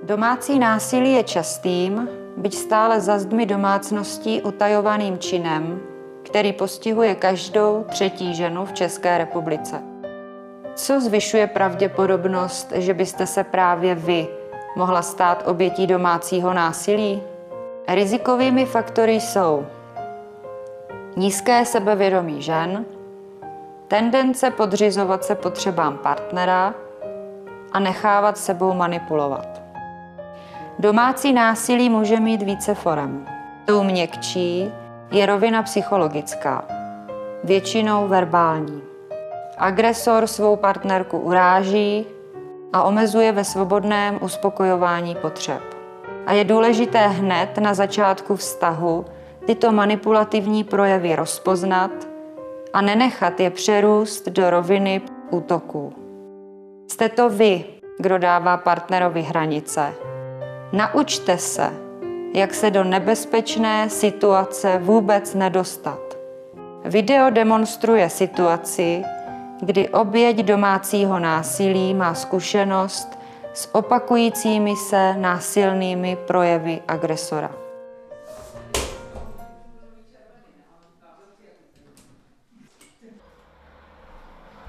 Domácí násilí je častým, byť stále za zdmi domácností utajovaným činem, který postihuje každou třetí ženu v České republice. Co zvyšuje pravděpodobnost, že byste se právě vy mohla stát obětí domácího násilí? Rizikovými faktory jsou nízké sebevědomí žen, tendence podřizovat se potřebám partnera a nechávat sebou manipulovat. Domácí násilí může mít více forem. Tou měkčí je rovina psychologická, většinou verbální. Agresor svou partnerku uráží a omezuje ve svobodném uspokojování potřeb. A je důležité hned na začátku vztahu tyto manipulativní projevy rozpoznat a nenechat je přerůst do roviny útoků. Jste to vy, kdo dává partnerovi hranice. Naučte se, jak se do nebezpečné situace vůbec nedostat. Video demonstruje situaci, kdy oběť domácího násilí má zkušenost s opakujícími se násilnými projevy agresora.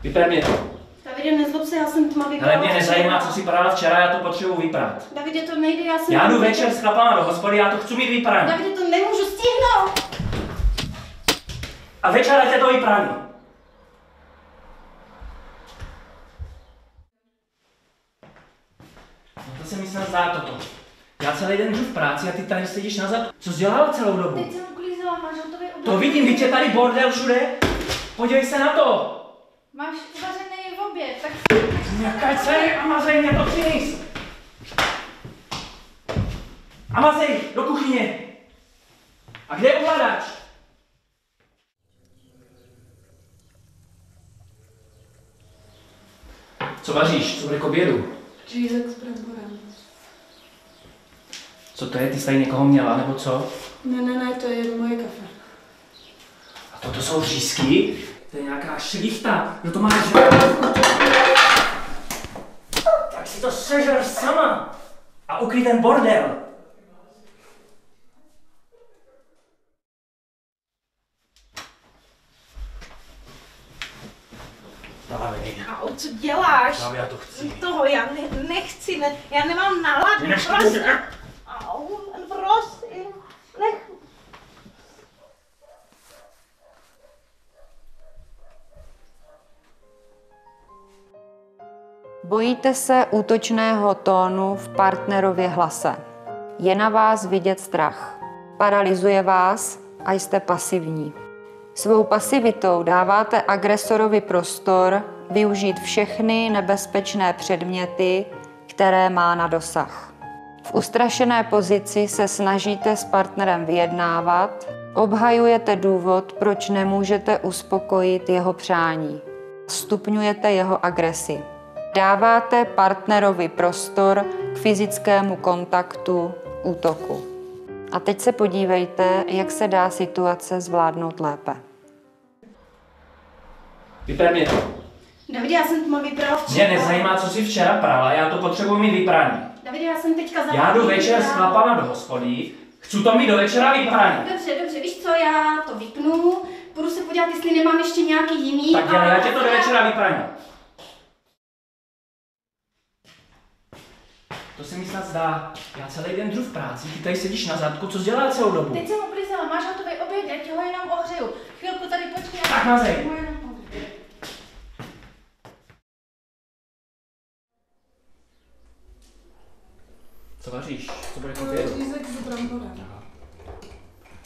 Vypr mě to. Davide, nezlob se, já jsem tma vyprala. Ale mě nezajímá, co si prala včera, já to potřebuji vyprát. Davide, to nejde, já jsem... Já jdu večer s chlapama do hospody, já to chci mít vyprané. Davide, to nemůžu stihnout. A večer ať je to vypraný. No to se mi snad zdá toto. Já celý den jdu v práci a ty tady sedíš nazad. Co jsi dělala celou dobu? Teď jsem uklízela, máš hotový oběd. To vidím, vidíte tady bordel všude. Podívej se na to. Máš uvařený oběd, tak... Nějaká celý a mazej mě to přines. A mazej, do kuchyně. A kde je ovladač? Co vaříš? Co bude k obědu? Řízek s bramborem. Co to je? Ty jsi tady někoho měla, nebo co? Ne, to je moje kafe. A toto jsou řízky? To je nějaká šlichta. Kdo to má tak si to sežer sama. A ukryj ten bordel. Au, co děláš? Dávej, já to chci. Toho já nechci, já nemám náladu, prosím. Au, prosím, nech. Bojíte se útočného tónu v partnerově hlase. Je na vás vidět strach. Paralyzuje vás a jste pasivní. Svou pasivitou dáváte agresorovi prostor využít všechny nebezpečné předměty, které má na dosah. V ustrašené pozici se snažíte s partnerem vyjednávat, obhajujete důvod, proč nemůžete uspokojit jeho přání. Stupňujete jeho agresi. Dáváte partnerovi prostor k fyzickému kontaktu, útoku. A teď se podívejte, jak se dá situace zvládnout lépe. Vypr mě to. Davide, já jsem tma vyprala včera. Mě nezajímá, co jsi včera prala, já to potřebuji mít vypraný. Davide, já jsem teďka za... Já jdu večer s chlapama do hospody, chci to mít do večera vypraný. Dobře, víš co, já to vypnu, půjdu se podívat, jestli nemám ještě nějaký jiný. Tak dělej, já tě to do večera vypraní. To se mi snad zdá. Já celý den jdu v práci, ty tady sedíš na zadku, co jsi dělala celou dobu? Teď jsem uklízela, máš hotový oběd, já ti ho jenom ohřeju. Chvilku tady počkej. Tak mazej. Co vaříš? Co bude k obědu? Řízek s bramborem.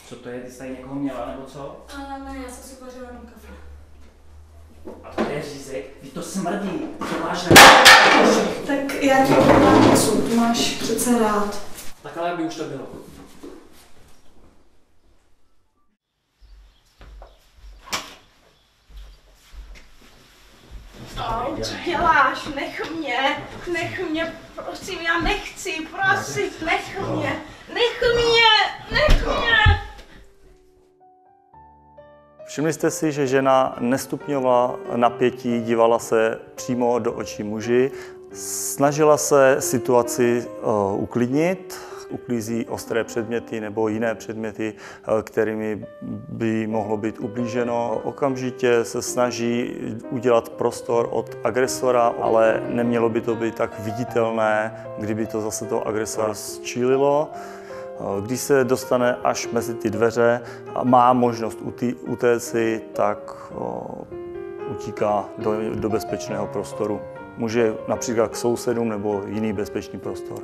Co to je? Ty jsi tady někoho měla, nebo co? Ne, já jsem si uvařila jenom kafe. A to je řízek? Vy to smrdí. To máš Tak já ti podám něco, ty máš přece rád. Tak ale by už to bylo. Au, co děláš? Nech mě, prosím, já nechci, prosím, nech mě. Všimli jste si, že žena nestupňovala napětí, dívala se přímo do očí muži Snažila se situaci uklidnit, uklízí ostré předměty nebo jiné předměty, kterými by mohlo být ublíženo. Okamžitě se snaží udělat prostor od agresora, ale nemělo by to být tak viditelné, kdyby to zase toho agresora zčílilo. Když se dostane až mezi ty dveře a má možnost utéct, tak utíká do bezpečného prostoru. Může například k sousedům nebo jiný bezpečný prostor.